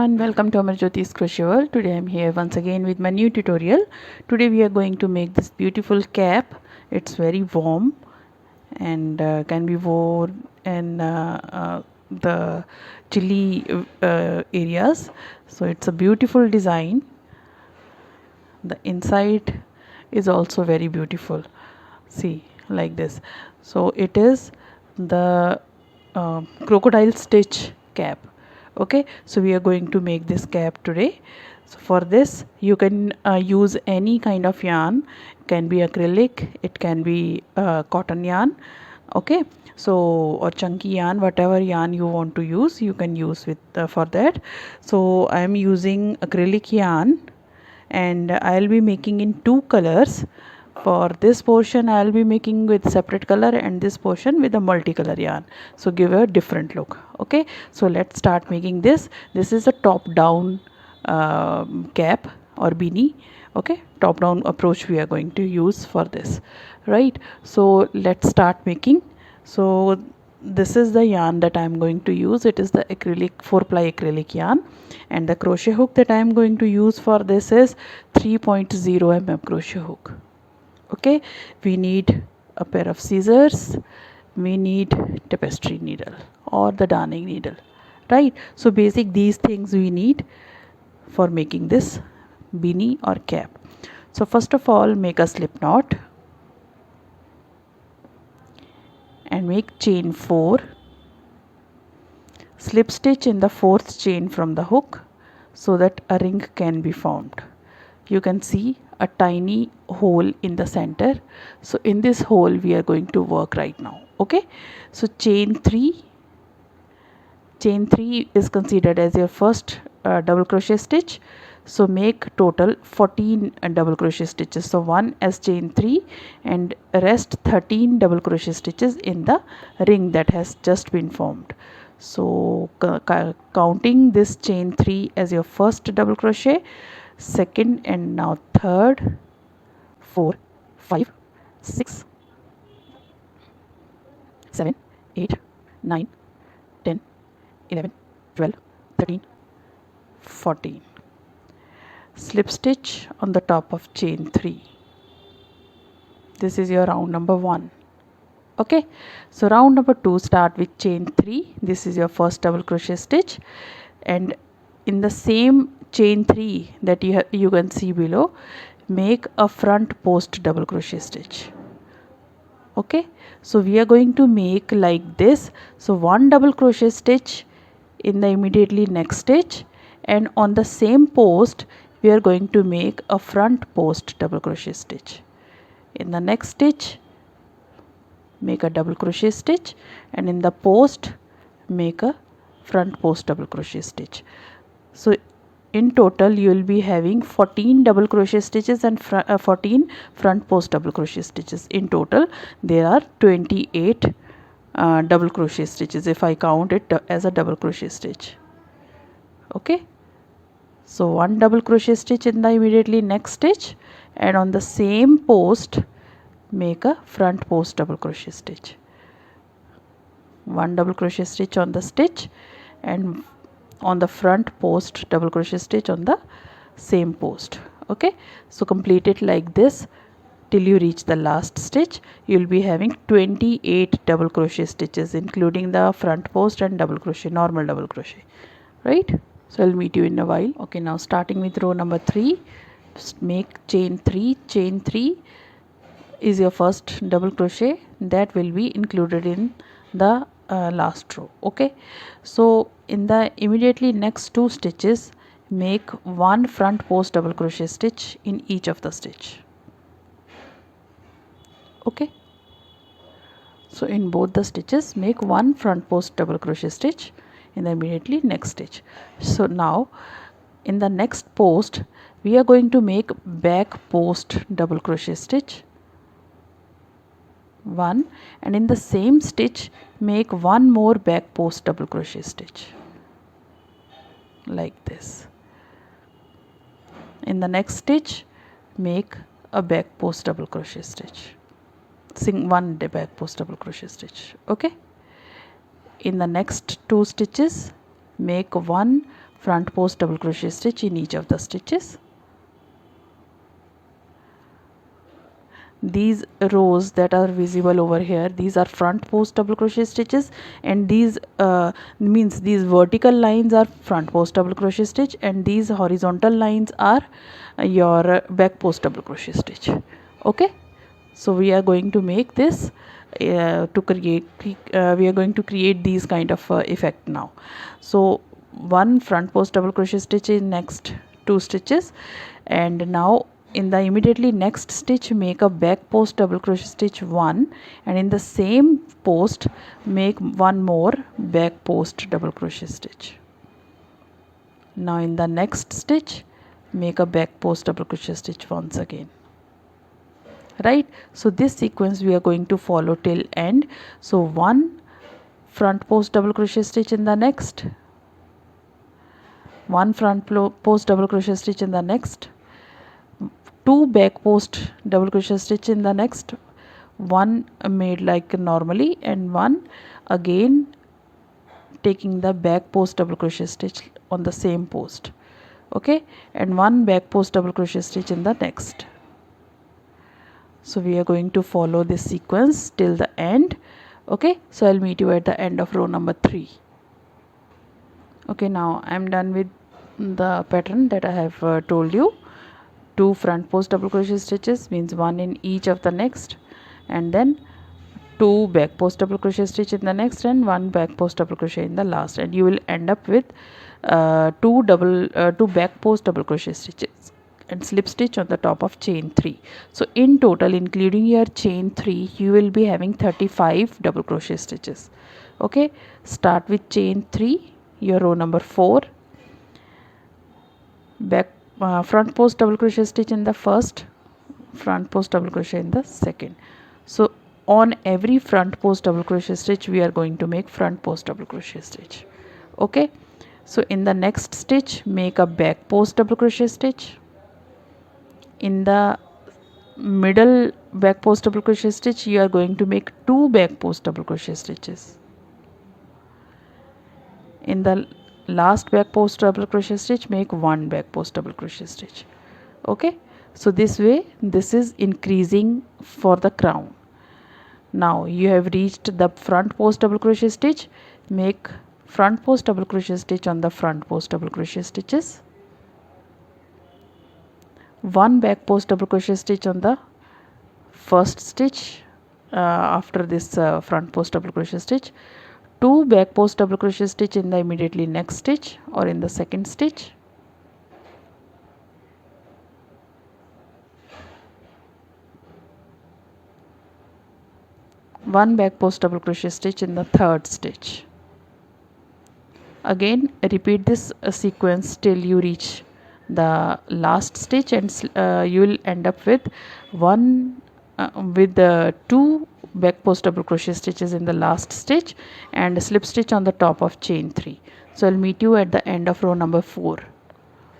everyone, welcome to Amarjyoti's Crochet World. Today I am here once again with my new tutorial. Today we are going to make this beautiful cap. It's very warm and can be worn in the chilly areas. So it's a beautiful design. The inside is also very beautiful. See, like this. So it is the crocodile stitch cap. Okay, so we are going to make this cap today. So for this you can use any kind of yarn. Can be acrylic, it can be cotton yarn. Okay, so or chunky yarn, whatever yarn you want to use, you can use with for that. So I am using acrylic yarn and I'll be making in two colors. For this portion I'll be making with separate color and this portion with a multicolor yarn, so give a different look. Okay, so let's start making this. This is a top down cap or beanie. Okay, top down approach we are going to use for this, right? So let's start making. So this is the yarn that I am going to use. It is the acrylic 4-ply acrylic yarn, and the crochet hook that I am going to use for this is 3.0 mm crochet hook. Okay, we need a pair of scissors, we need tapestry needle or the darning needle, right? So basic these things we need for making this beanie or cap. So first of all, make a slip knot and make chain 4, slip stitch in the 4th chain from the hook so that a ring can be formed. You can see a tiny hole in the center, so in this hole we are going to work right now. Okay, so chain 3 is considered as your first double crochet stitch, so make total 14 double crochet stitches. So 1 as chain 3 and rest 13 double crochet stitches in the ring that has just been formed. So counting this chain 3 as your first double crochet, second and now third, 4, 5, 6, 7, 8, 9, 10, 11, 12, 13, 14. Slip stitch on the top of chain 3. This is your round number 1. Okay, so round number 2 start with chain 3. This is your first double crochet stitch, and in the same chain 3 that you can see below, make a front post double crochet stitch. Okay, so we are going to make like this. So 1 double crochet stitch in the immediately next stitch, and on the same post we are going to make a front post double crochet stitch. In the next stitch make a double crochet stitch, and in the post make a front post double crochet stitch. So in total you will be having 14 double crochet stitches and 14 front post double crochet stitches. In total there are 28 double crochet stitches if I count it as a double crochet stitch. Okay, so 1 double crochet stitch in the immediately next stitch, and on the same post make a front post double crochet stitch. 1 double crochet stitch on the stitch, and on the front post double crochet stitch on the same post. Okay, so complete it like this till you reach the last stitch. You will be having 28 double crochet stitches including the front post and double crochet, normal double crochet, right? So I'll meet you in a while. Okay, now starting with row number 3, make chain 3. Chain 3 is your first double crochet that will be included in the last row. Okay, so in the immediately next 2 stitches make 1 front post double crochet stitch in each of the stitch. Okay, so in both the stitches make 1 front post double crochet stitch in the immediately next stitch. So now in the next post we are going to make back post double crochet stitch 1, and in the same stitch make 1 more back post double crochet stitch like this. In the next stitch make a back post double crochet stitch, 1 back post double crochet stitch. Okay, in the next 2 stitches make 1 front post double crochet stitch in each of the stitches. These rows that are visible over here, these are front post double crochet stitches, and these means these vertical lines are front post double crochet stitch, and these horizontal lines are your back post double crochet stitch. Okay, so we are going to make this we are going to create these kind of effect now. So one front post double crochet stitch in next 2 stitches, and now in the immediately next stitch make a back post double crochet stitch 1, and in the same post make one more back post double crochet stitch. Now in the next stitch make a back post double crochet stitch once again, right? So this sequence we are going to follow till end. So one front post double crochet stitch in the next, one front post double crochet stitch in the next, 2 back post double crochet stitch in the next, one made like normally, and one again taking the back post double crochet stitch on the same post. Okay, and one back post double crochet stitch in the next. So we are going to follow this sequence till the end. Okay, so I'll meet you at the end of row number 3. Okay, now I'm done with the pattern that I have told you. 2 front post double crochet stitches, means one in each of the next, and then 2 back post double crochet stitch in the next, and 1 back post double crochet in the last, and you will end up with 2 back post double crochet stitches and slip stitch on the top of chain 3. So in total, including your chain 3, you will be having 35 double crochet stitches. Okay, start with chain 3, your row number 4, back front post double crochet stitch in the first, front post double crochet in the second. So on every front post double crochet stitch we are going to make front post double crochet stitch. Okay, so in the next stitch make a back post double crochet stitch. In the middle back post double crochet stitch you are going to make 2 back post double crochet stitches. In the last back post double crochet stitch make 1 back post double crochet stitch. Okay, so this way this is increasing for the crown. Now you have reached the front post double crochet stitch, make front post double crochet stitch on the front post double crochet stitches, 1 back post double crochet stitch on the first stitch after this front post double crochet stitch, 2 back post double crochet stitch in the immediately next stitch or in the second stitch, one back post double crochet stitch in the third stitch. Again repeat this sequence till you reach the last stitch, and you will end up with the 2 back post double crochet stitches in the last stitch and a slip stitch on the top of chain 3. So I'll meet you at the end of row number 4.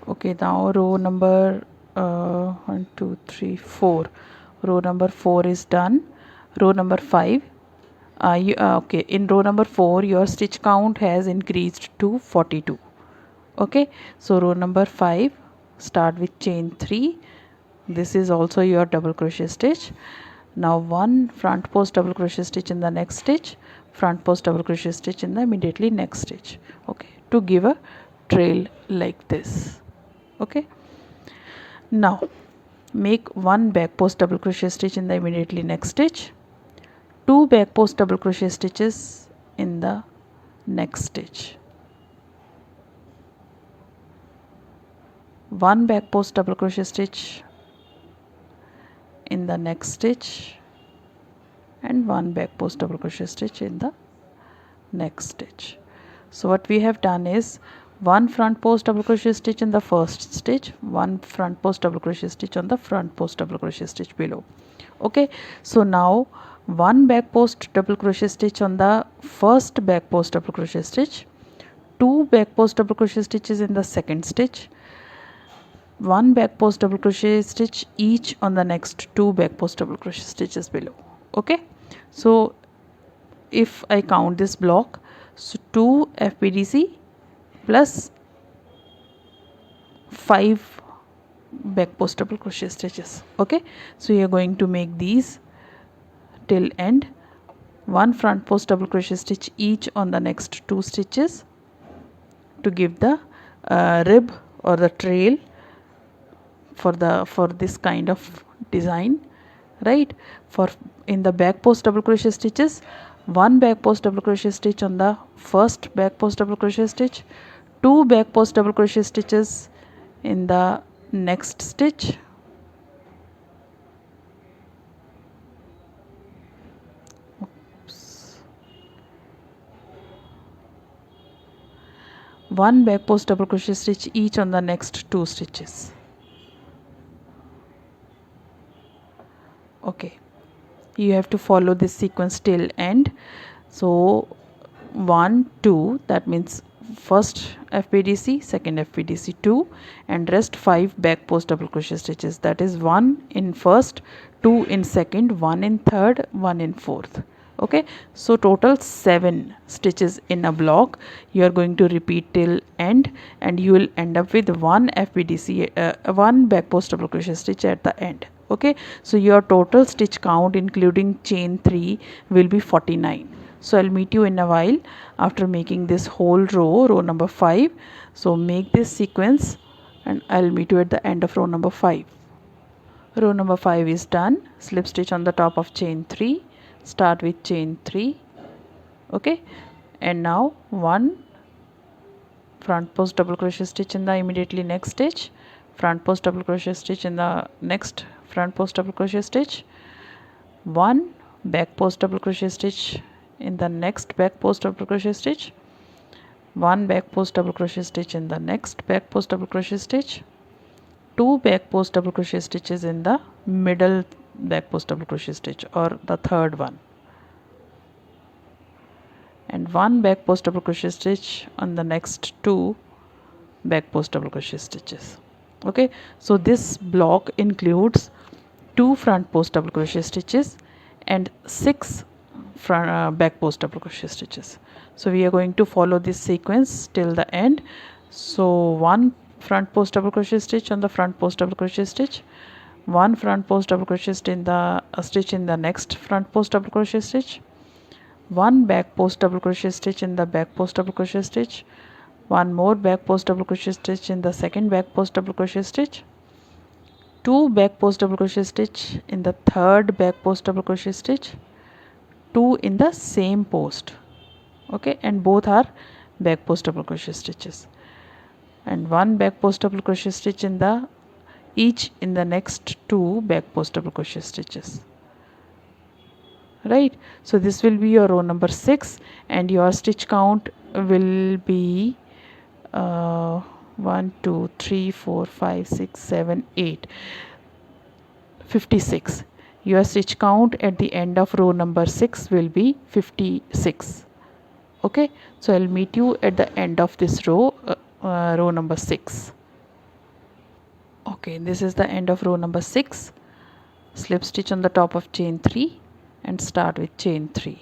Okay, now row number 1 2 3 4, row number 4 is done. Row number 5, okay, in row number 4 your stitch count has increased to 42. Okay, so row number 5, start with chain 3. This is also your double crochet stitch. Now 1 front post double crochet stitch in the next stitch, front post double crochet stitch in the immediately next stitch. Okay, to give a trail like this. Okay, now make 1 back post double crochet stitch in the immediately next stitch, 2 back post double crochet stitches in the next stitch, 1 back post double crochet stitch in the next stitch, and 1 back post double crochet stitch in the next stitch. So what we have done is 1 front post double crochet stitch in the first stitch, 1 front post double crochet stitch on the front post double crochet stitch below. Okay, so now 1 back post double crochet stitch on the first back post double crochet stitch, 2 back post double crochet stitches in the second stitch, 1 back post double crochet stitch each on the next 2 back post double crochet stitches below. Okay, so if I count this block, so 2 FPDC plus 5 back post double crochet stitches. Okay, so you are going to make these till end, 1 front post double crochet stitch each on the next 2 stitches to give the rib or the trail for this kind of design, right? For in the back post double crochet stitches, 1 back post double crochet stitch on the first back post double crochet stitch, 2 back post double crochet stitches in the next stitch, one back post double crochet stitch each on the next 2 stitches. Okay, you have to follow this sequence till end. So 1 2, that means first FBDC, second FBDC 2, and rest 5 back post double crochet stitches, that is 1 in first, 2 in second, 1 in third, 1 in fourth. Okay, so total 7 stitches in a block you are going to repeat till end, and you will end up with 1 FBDC, 1 back post double crochet stitch at the end. Okay, so your total stitch count including chain 3 will be 49. So I'll meet you in a while after making this whole row number 5. So make this sequence and I'll meet you at the end of row number 5. Row number 5 is done. Slip stitch on the top of chain 3, start with chain 3. Okay, and now 1 front post double crochet stitch in the immediately next stitch, front post double crochet stitch in the next front post double crochet stitch, 1 back post double crochet stitch in the next back post double crochet stitch, 1 back post double crochet stitch in the next back post double crochet stitch, 2 back post double crochet stitches in the middle back post double crochet stitch or the third one, and 1 back post double crochet stitch on the next 2 back post double crochet stitches. Okay, so this block includes 2 front post double crochet stitches and 6 back post double crochet stitches. So we are going to follow this sequence till the end. So 1 front post double crochet stitch on the front post double crochet stitch, 1 front post double crochet stitch in the next front post double crochet stitch, 1 back post double crochet stitch in the back post double crochet stitch, 1 more back post double crochet stitch in the second back post double crochet stitch, 2 back post double crochet stitch in the third back post double crochet stitch, 2 in the same post. Okay, and both are back post double crochet stitches, and 1 back post double crochet stitch in the each in the next 2 back post double crochet stitches, right? So this will be your row number 6, and your stitch count will be 1 2 3 4 5 6 7 8 56. Your stitch count at the end of row number 6 will be 56. Okay, so I'll meet you at the end of this row, row number 6. Okay, this is the end of row number 6. Slip stitch on the top of chain 3 and start with chain 3.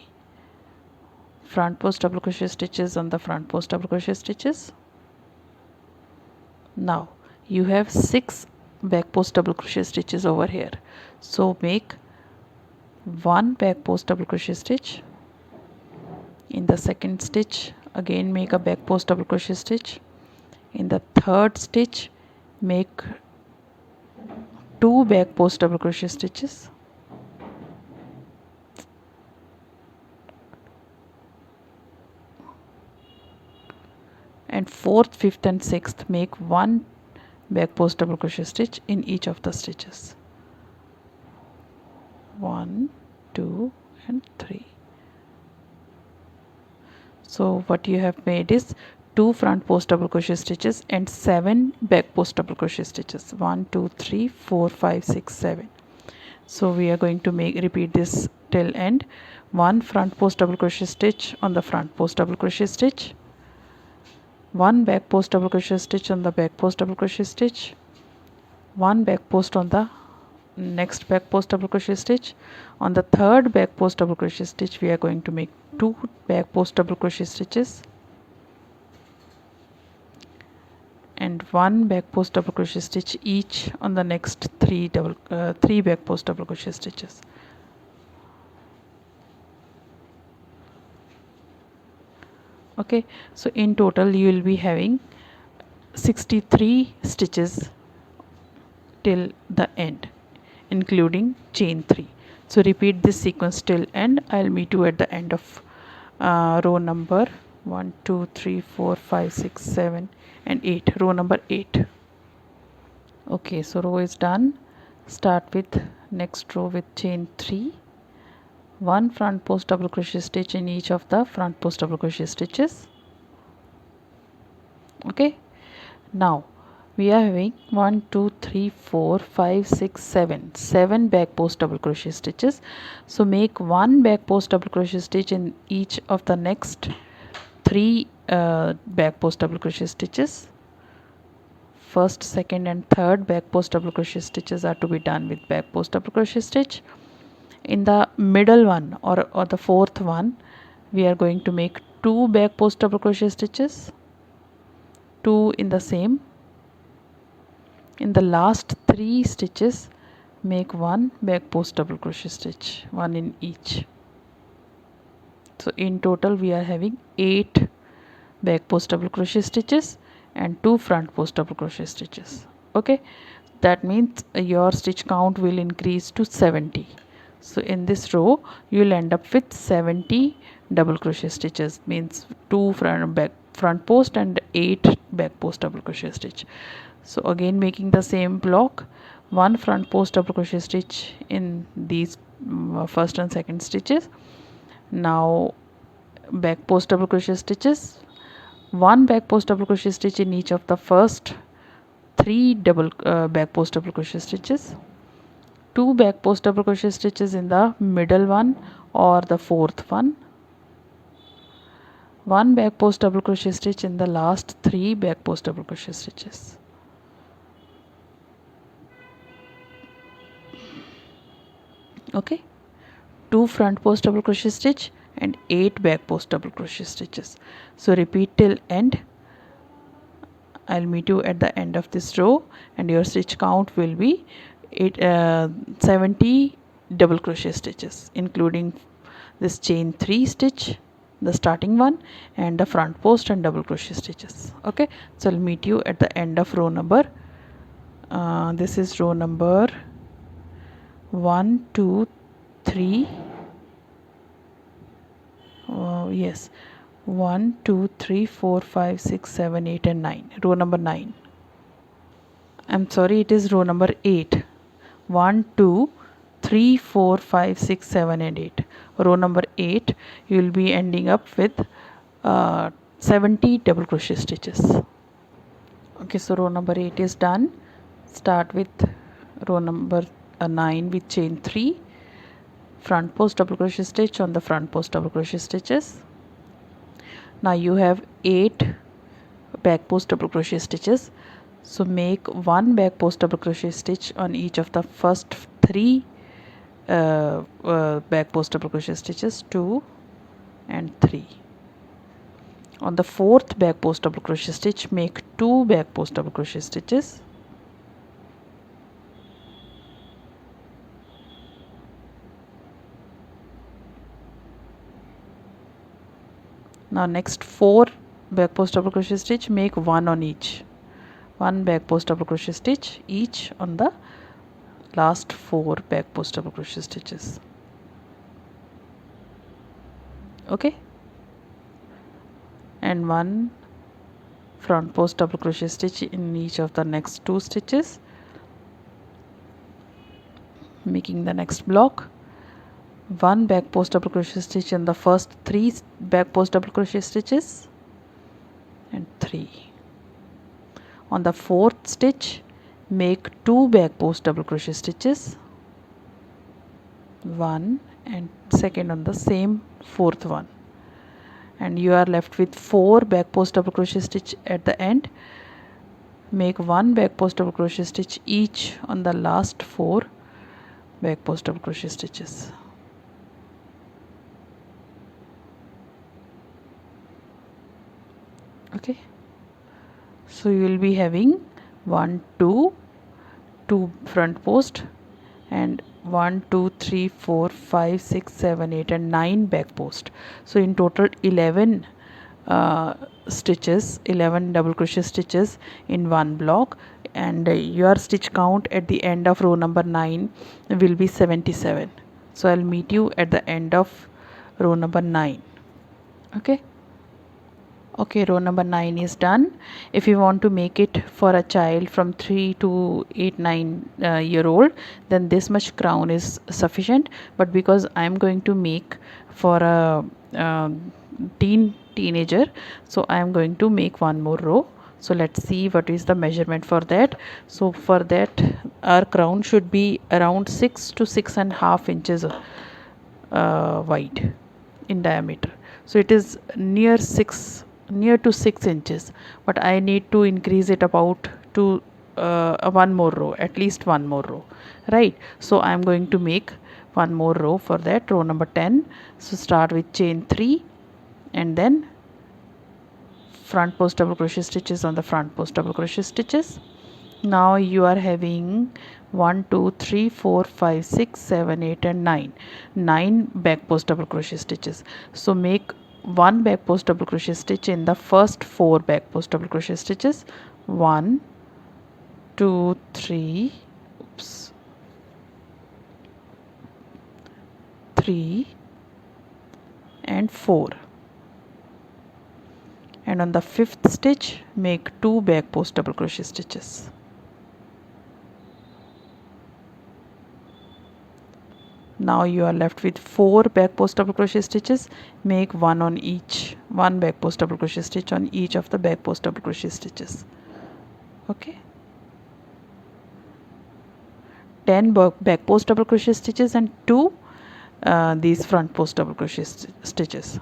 Front post double crochet stitches on the front post double crochet stitches. Now you have 6 back post double crochet stitches over here, so make 1 back post double crochet stitch in the second stitch, again make a back post double crochet stitch in the third stitch, make 2 back post double crochet stitches, and 4th, 5th and 6th make 1 back post double crochet stitch in each of the stitches, 1 2 and 3. So what you have made is 2 front post double crochet stitches and 7 back post double crochet stitches, 1 2 3 4 5 6 7. So we are going to repeat this till end. 1 front post double crochet stitch on the front post double crochet stitch, 1 back post double crochet stitch on the back post double crochet stitch, 1 back post on the next back post double crochet stitch. On the third back post double crochet stitch we are going to make 2 back post double crochet stitches and 1 back post double crochet stitch each on the next 3 back post double crochet stitches. Okay, so in total you will be having 63 stitches till the end, including chain 3. So repeat this sequence till end. I'll meet you at the end of row number 1 2 3 4 5 6 7 and 8, row number 8. Okay, so row is done. Start with next row with chain 3, 1 front post double crochet stitch in each of the front post double crochet stitches. Okay, now we are having 1 2 3 4 5 6 7 back post double crochet stitches. So make 1 back post double crochet stitch in each of the next 3 back post double crochet stitches. First, second and third back post double crochet stitches are to be done with back post double crochet stitch. In the middle one or the fourth one, we are going to make 2 back post double crochet stitches, 2 in the same. In the last 3 stitches, make 1 back post double crochet stitch, 1 in each. So in total we are having 8 back post double crochet stitches and 2 front post double crochet stitches. Okay, that means your stitch count will increase to 70. So in this row you will end up with 70 double crochet stitches, means 2 front post and 8 back post double crochet stitch. So again making the same block, 1 front post double crochet stitch in these first and second stitches. Now back post double crochet stitches, 1 back post double crochet stitch in each of the first 3 back post double crochet stitches, 2 back post double crochet stitches in the middle one or the fourth one, 1 back post double crochet stitch in the last 3 back post double crochet stitches. Okay, 2 front post double crochet stitch and 8 back post double crochet stitches. So repeat till end. I'll meet you at the end of this row and your stitch count will be 70 double crochet stitches, including this chain 3 stitch, the starting one, and the front post and double crochet stitches. Okay, so I'll meet you at the end of row number this is row number 1 2 3 yes, 1 2 3 4 5 6 7 8 and 9, row number 9. I'm sorry, it is row number 8. 1 2 3 4 5 6 7 and 8, row number 8. You will be ending up with 70 double crochet stitches. Okay, so row number 8 is done. Start with row number 9 with chain 3, front post double crochet stitch on the front post double crochet stitches. Now you have 8 back post double crochet stitches, so make 1 back post double crochet stitch on each of the first 3 back post double crochet stitches, 2 and 3. On the fourth back post double crochet stitch, make 2 back post double crochet stitches. Now next 4 back post double crochet stitch, make 1 on each, 1 back post double crochet stitch each on the last 4 back post double crochet stitches. Okay, and 1 front post double crochet stitch in each of the next 2 stitches, making the next block. 1 back post double crochet stitch in the first 3 back post double crochet stitches and 3. On the fourth stitch, make 2 back post double crochet stitches, 1 and second on the same fourth one, and you are left with 4 back post double crochet stitch at the end. Make 1 back post double crochet stitch each on the last 4 back post double crochet stitches. Okay, So you will be having 1 2 front post and 1 2 3 4 5 6 7 8 and 9 back post. So in total 11 stitches, 11 double crochet stitches in one block, and your stitch count at the end of row number 9 will be 77. So I'll meet you at the end of row number 9. Okay, row number 9 is done. If you want to make it for a child from 3 to 8 9 year old, then this much crown is sufficient, but because I am going to make for a teenager, so I am going to make one more row. So let's see what is the measurement for that. So for that, our crown should be around 6 to 6.5 inches wide in diameter. So it is near to 6 inches, but I need to increase it about to one more row, at least one more row, right? So I am going to make one more row for that, row number 10. So start with chain 3 and then front post double crochet stitches on the front post double crochet stitches. Now you are having 1 2 3 4 5 6 7 8 and 9 back post double crochet stitches. So make one back post double crochet stitch in the first 4 back post double crochet stitches. 1 2 3 3 and 4, and on the 5th stitch make 2 back post double crochet stitches. Now you are left with 4 back post double crochet stitches. Make one back post double crochet stitch on each of the back post double crochet stitches. Okay, 10 back post double crochet stitches and 2 these front post double crochet stitches,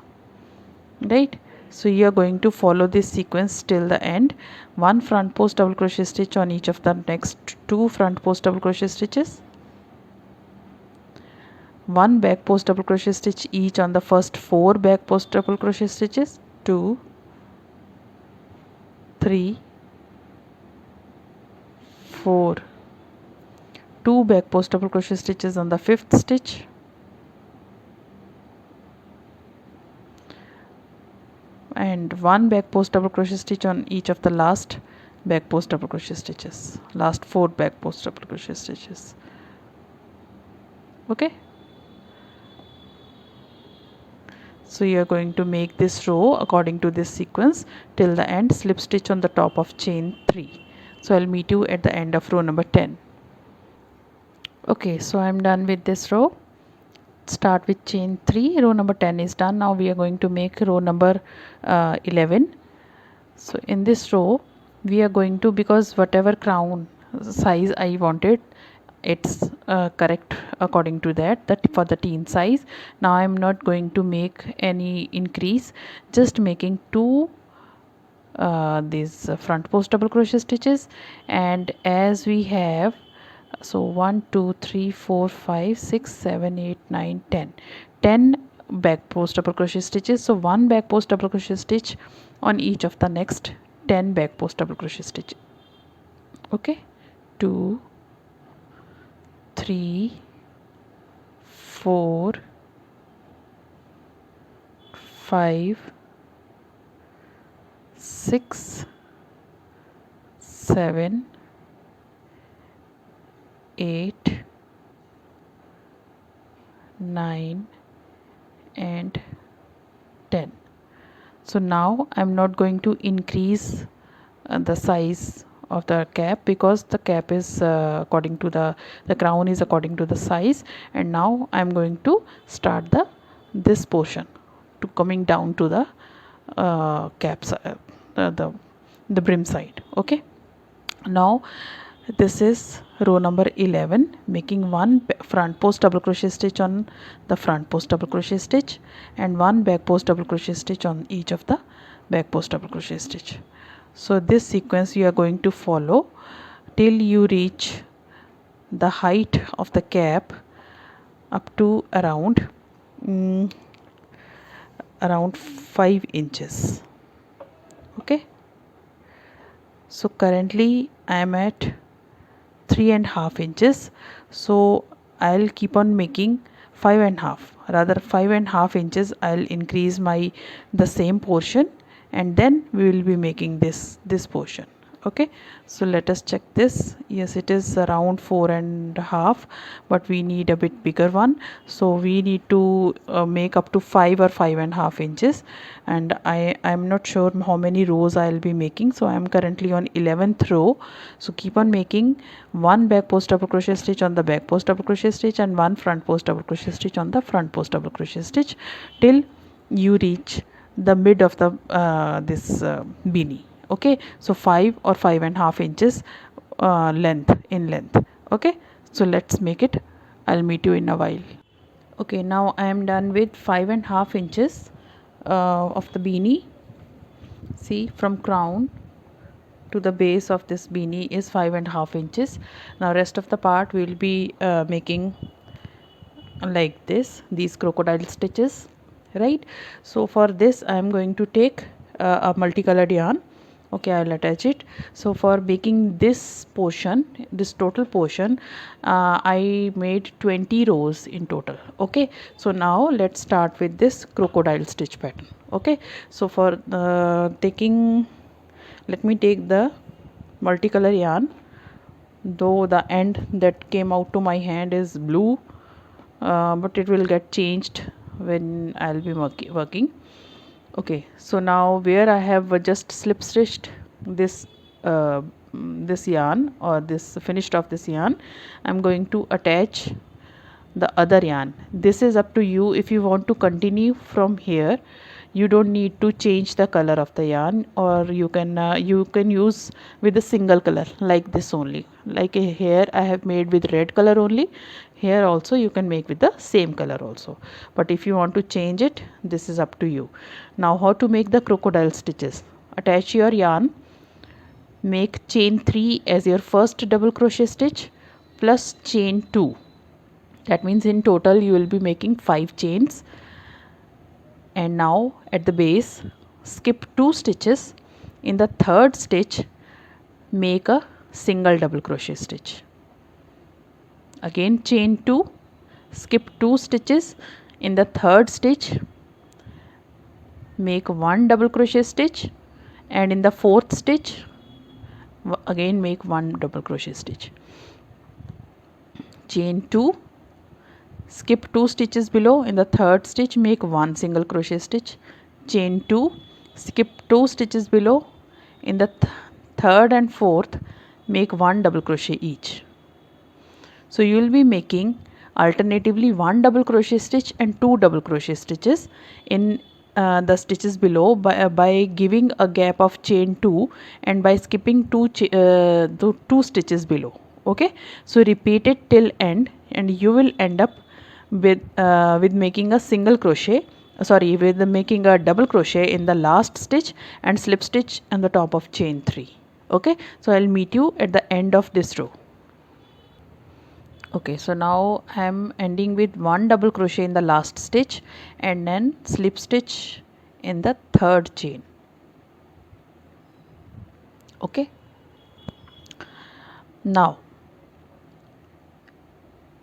right? So you are going to follow this sequence till the end. 1 front post double crochet stitch on each of the next 2 front post double crochet stitches, 1 back post double crochet stitch each on the first 4 back post double crochet stitches, 2 3 4, 2 back post double crochet stitches on the 5th stitch, and 1 back post double crochet stitch on each of the last back post double crochet stitches, last 4 back post double crochet stitches. Okay, so you are going to make this row according to this sequence till the end. Slip stitch on the top of chain 3. So I'll meet you at the end of row number 10. Okay, so I'm done with this row. Start with chain 3. Row number 10 is done. Now we are going to make row number 11. So in this row we are going to, because whatever crown size I wanted, it's correct according to that for the teen size. Now I'm not going to make any increase, just making 2 these front post double crochet stitches, and as we have, so 1 2 3 4 5 6 7 8 9 10 back post double crochet stitches. So 1 back post double crochet stitch on each of the next 10 back post double crochet stitch. Okay, 2 3 4 5 6 7 8 9 and 10. So now I'm not going to increase the size of the cap, because the cap is according to the crown is according to the size. And now I'm going to start this portion to coming down to the cap the brim side. Okay, now this is row number 11, making 1 front post double crochet stitch on the front post double crochet stitch and 1 back post double crochet stitch on each of the back post double crochet stitch. So this sequence you are going to follow till you reach the height of the cap up to around 5 inches. Okay, So currently I am at 3.5 inches, so I'll keep on making 5.5, rather 5.5 inches. I'll increase my the same portion, and then we will be making this portion. Okay, so let us check this. Yes, it is around 4.5, but we need a bit bigger one, so we need to make up to 5 or 5.5 inches. And I'm not sure how many rows I'll be making, so I'm currently on 11th row. So keep on making one back post double crochet stitch on the back post double crochet stitch and one front post double crochet stitch on the front post double crochet stitch till you reach the mid of the this beanie. Okay, so 5 or 5.5 inches length. Okay, so let's make it. I'll meet you in a while. Okay, now I am done with 5.5 inches of the beanie. See, from crown to the base of this beanie is 5.5 inches. Now rest of the part we will be making like these crocodile stitches, right? So for this I am going to take a multicolored yarn. Okay, I'll attach it. So for making this portion, this total portion, I made 20 rows in total. Okay, so now let's start with this crocodile stitch pattern. Okay, so for taking, let me take the multicolor yarn, though the end that came out to my hand is blue, but it will get changed when I'll be working. Okay, so now where I have just slip stitched this this yarn, or this finished off this yarn, I'm going to attach the other yarn. This is up to you. If you want to continue from here, you don't need to change the color of the yarn, or you can use with a single color like this only. Like here I have made with red color only, here also you can make with the same color also, but if you want to change it, this is up to you. Now how to make the crocodile stitches? Attach your yarn, make chain 3 as your first double crochet stitch plus chain 2. That means in total you will be making 5 chains. And now at the base, skip 2 stitches. In the third stitch, make a single double crochet stitch. Again chain 2, skip 2 stitches. In the third stitch, make 1 double crochet stitch, and in the fourth stitch again make 1 double crochet stitch. Chain 2, skip 2 stitches below. In the third stitch, make 1 single crochet stitch. Chain 2, skip 2 stitches below. In the third and fourth, make 1 double crochet each. So you will be making alternatively 1 double crochet stitch and 2 double crochet stitches in the stitches below by giving a gap of chain 2 and by skipping 2 stitches below. Okay, so repeat it till end, and you will end up with making a single crochet, with making a double crochet in the last stitch and slip stitch on the top of chain 3. Okay, so I'll meet you at the end of this row. Okay, so now I am ending with 1 double crochet in the last stitch and then slip stitch in the third chain. Okay, now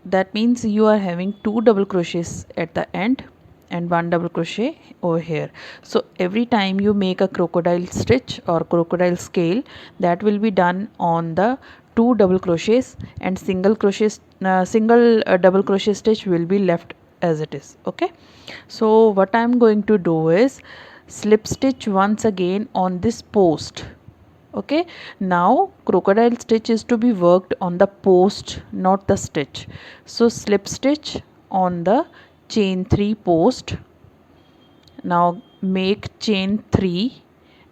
that means you are having 2 double crochets at the end and 1 double crochet over here. So every time you make a crocodile stitch or crocodile scale, that will be done on the 2 double crochets, and single double crochet stitch will be left as it is. Okay, so what I am going to do is slip stitch once again on this post. Okay, now crocodile stitch is to be worked on the post, not the stitch. So slip stitch on the chain 3 post. Now make chain 3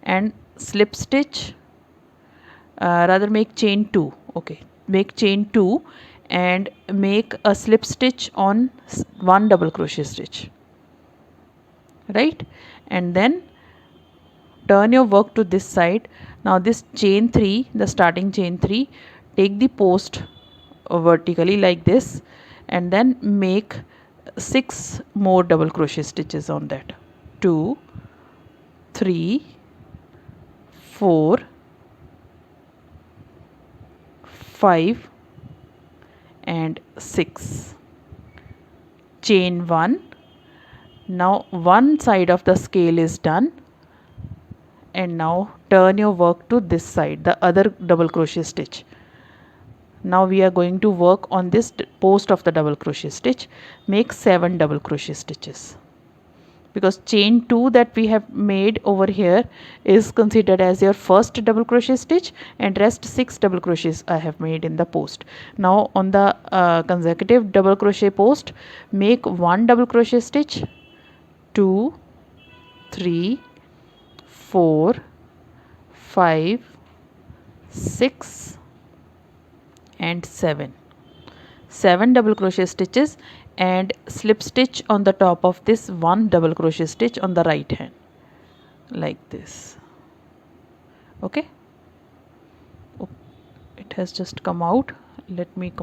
and slip stitch, make chain 2. Okay, make chain 2 and make a slip stitch on 1 double crochet stitch, right? And then turn your work to this side. Now this chain 3, the starting chain 3, take the post vertically like this and then make 6 more double crochet stitches on that. 2, 3, 4, 5 and 6. Chain 1. Now one side of the scale is done, and now turn your work to this side, the other double crochet stitch. Now we are going to work on this post of the double crochet stitch. Make 7 double crochet stitches, because chain 2 that we have made over here is considered as your first double crochet stitch, and rest 6 double crochets I have made in the post. Now on the consecutive double crochet post, make 1 double crochet stitch, 2, 3, 4, 5, 6 and 7. 7 double crochet stitches, and slip stitch on the top of this 1 double crochet stitch on the right hand, like this. Okay, oh, it has just come out. Let me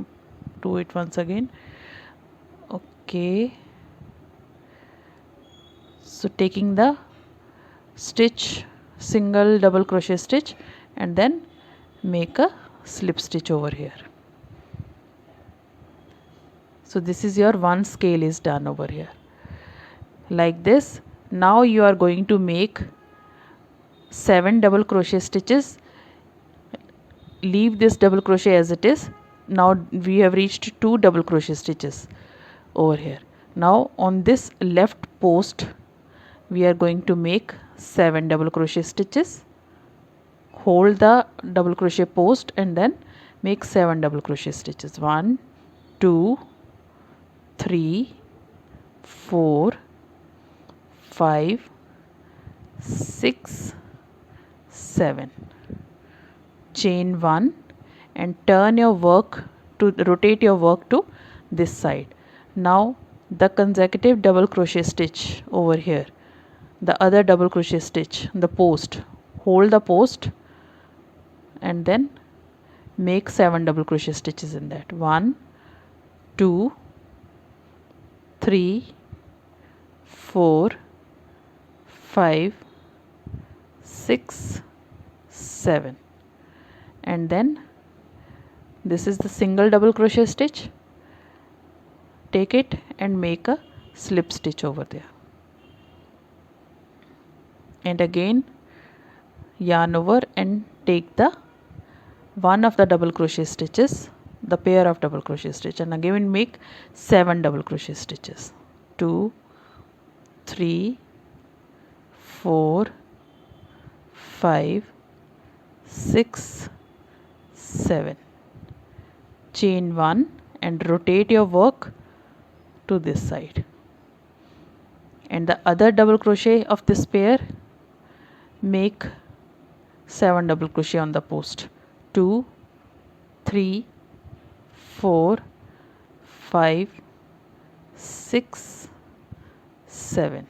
do it once again. Okay, so taking the stitch, single double crochet stitch, and then make a slip stitch over here. So this is your one scale is done over here, like this. Now you are going to make 7 double crochet stitches. Leave this double crochet as it is. Now we have reached 2 double crochet stitches over here. Now on this left post we are going to make 7 double crochet stitches. Hold the double crochet post and then make 7 double crochet stitches. 1, 2, 3, 4, 5, 6, 7. Chain 1 and turn your work to rotate your work to this side. Now the consecutive double crochet stitch over here, the other double crochet stitch, the post, hold the post and then make 7 double crochet stitches in that. 1, 2, 3, 4, 5, 6, 7, and then this is the single double crochet stitch. Take it and make a slip stitch over there, and again yarn over and take the one of the double crochet stitches, the pair of double crochet stitch, and again make 7 double crochet stitches. 2, 3, 4, 5, 6, 7. Chain 1 and rotate your work to this side, and the other double crochet of this pair, make 7 double crochet on the post. 2, 3, 4, 5, 6, 7,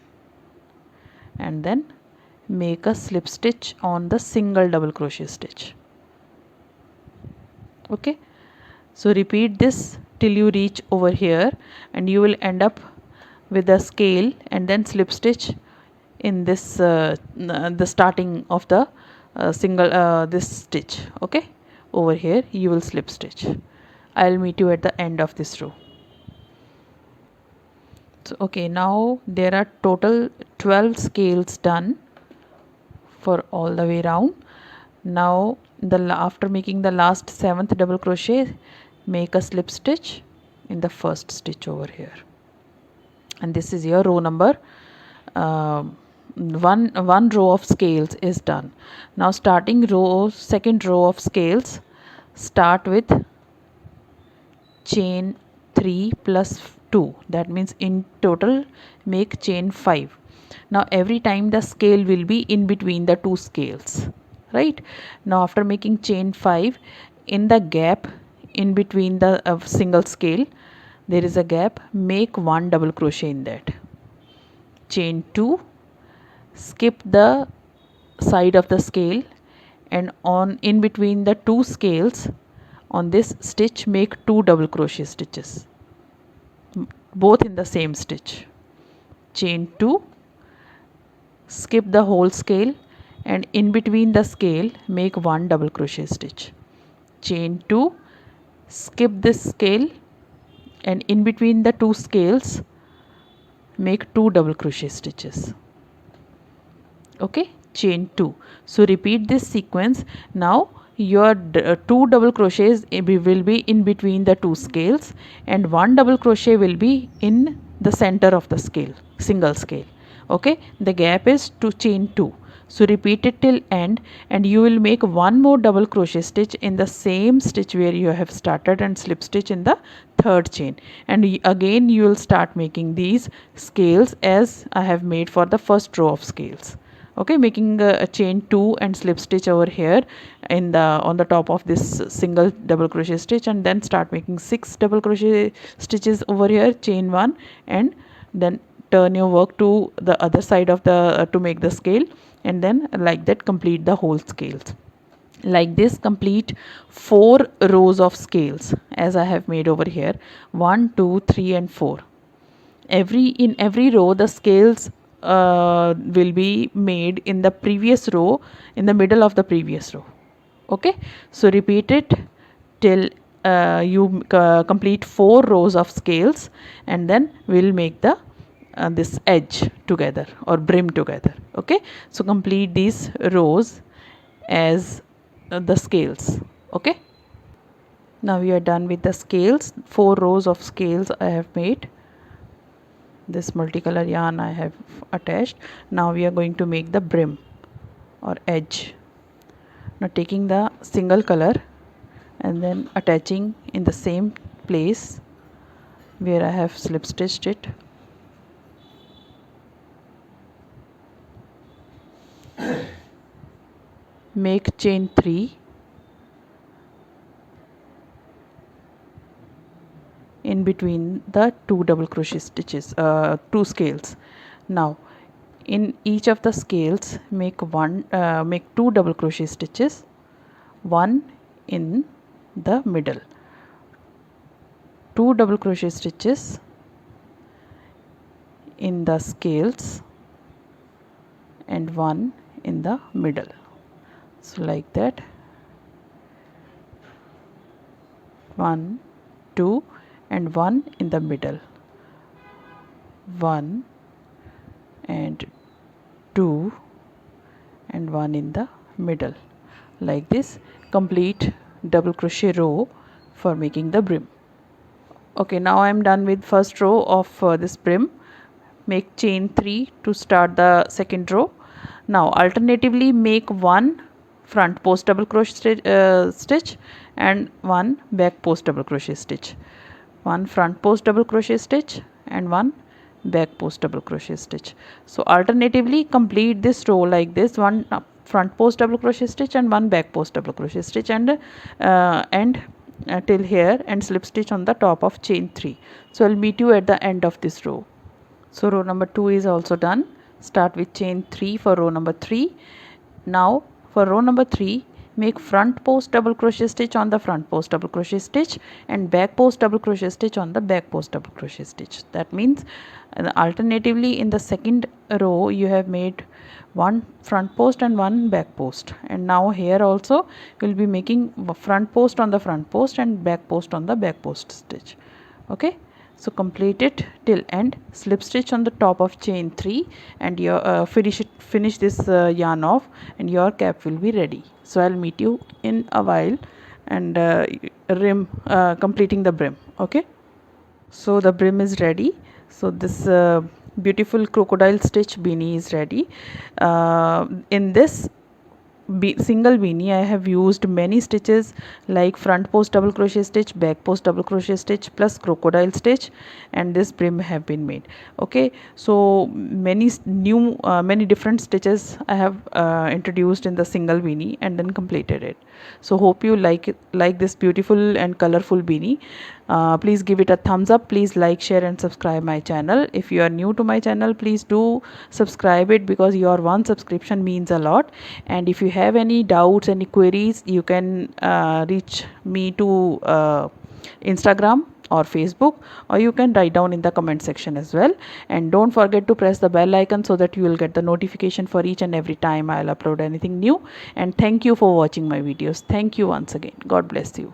and then make a slip stitch on the single double crochet stitch. Okay, so repeat this till you reach over here, and you will end up with a scale and then slip stitch in this the starting of the single this stitch. Okay, over here you will slip stitch. I'll meet you at the end of this row. So okay, now there are total 12 scales done for all the way round. Now after making the last 7th double crochet, make a slip stitch in the first stitch over here, and this is your row number one row of scales is done. Now starting second row of scales, start with chain 3 plus 2, that means in total make chain 5. Now every time the scale will be in between the two scales, right? Now after making chain 5, in the gap in between the single scale there is a gap, make 1 double crochet in that. Chain 2, skip the side of the scale, and on in between the two scales on this stitch make 2 double crochet stitches, both in the same stitch. Chain 2, skip the whole scale, and in between the scale make 1 double crochet stitch. Chain 2, skip this scale, and in between the two scales make 2 double crochet stitches. Okay, chain 2. So repeat this sequence. Now your 2 double crochets will be in between the two scales, and 1 double crochet will be in the center of the scale, single scale. Okay, the gap is to chain 2. So repeat it till end, and you will make 1 more double crochet stitch in the same stitch where you have started, and slip stitch in the third chain, and again you will start making these scales as I have made for the first row of scales. Okay, making a chain 2 and slip stitch over here in the on the top of this single double crochet stitch, and then start making 6 double crochet stitches over here, chain 1, and then turn your work to the other side of the to make the scale, and then like that complete the whole scales. Like this complete 4 rows of scales as I have made over here, 1 2 3 and 4. In every row the scales will be made in the previous row, in the middle of the previous row. Okay, so repeat it till you complete 4 rows of scales, and then we'll make the this edge together or brim together. Okay, so complete these rows as the scales. Okay, now we are done with the scales. 4 rows of scales I have made. This multicolor yarn I have attached. Now we are going to make the brim or edge. Now taking the single color and then attaching in the same place where I have slip stitched it. Make chain 3 in between the 2 double crochet stitches, 2 scales. Now in each of the scales make 2 double crochet stitches, 1 in the middle, 2 double crochet stitches in the scales, and 1 in the middle. So like that, 1 2 and 1 in the middle, 1 and 2 and 1 in the middle. Like this complete double crochet row for making the brim. Okay, now I am done with first row of this brim. Make chain 3 to start the second row. Now alternatively make 1 front post double crochet stitch and 1 back post double crochet stitch, 1 front post double crochet stitch and 1 back post double crochet stitch. So alternatively complete this row like this, 1 front post double crochet stitch and 1 back post double crochet stitch, and till here, and slip stitch on the top of chain 3. So I'll meet you at the end of this row. So row number 2 is also done. Start with chain 3 for row number 3. Now for row number 3 make front post double crochet stitch on the front post double crochet stitch and back post double crochet stitch on the back post double crochet stitch. That means alternatively in the second row you have made 1 front post and 1 back post, and now here also you will be making front post on the front post and back post on the back post stitch. Okay, so complete it till end, slip stitch on the top of chain 3, and your finish this yarn off, and your cap will be ready. So I'll meet you in a while, and completing the brim. Okay, so the brim is ready. So this beautiful crocodile stitch beanie is ready. In this single beanie I have used many stitches like front post double crochet stitch, back post double crochet stitch plus crocodile stitch, and this brim have been made. Okay, so many different stitches I have introduced in the single beanie and then completed it. So hope you like this beautiful and colorful beanie. Please give it a thumbs up. Please like, share and subscribe my channel. If you are new to my channel, please do subscribe it, because your one subscription means a lot. And if you have any doubts, any queries, you can reach me to Instagram or Facebook, or you can write down in the comment section as well. And don't forget to press the bell icon so that you will get the notification for each and every time I'll upload anything new. And thank you for watching my videos. Thank you once again. God bless you.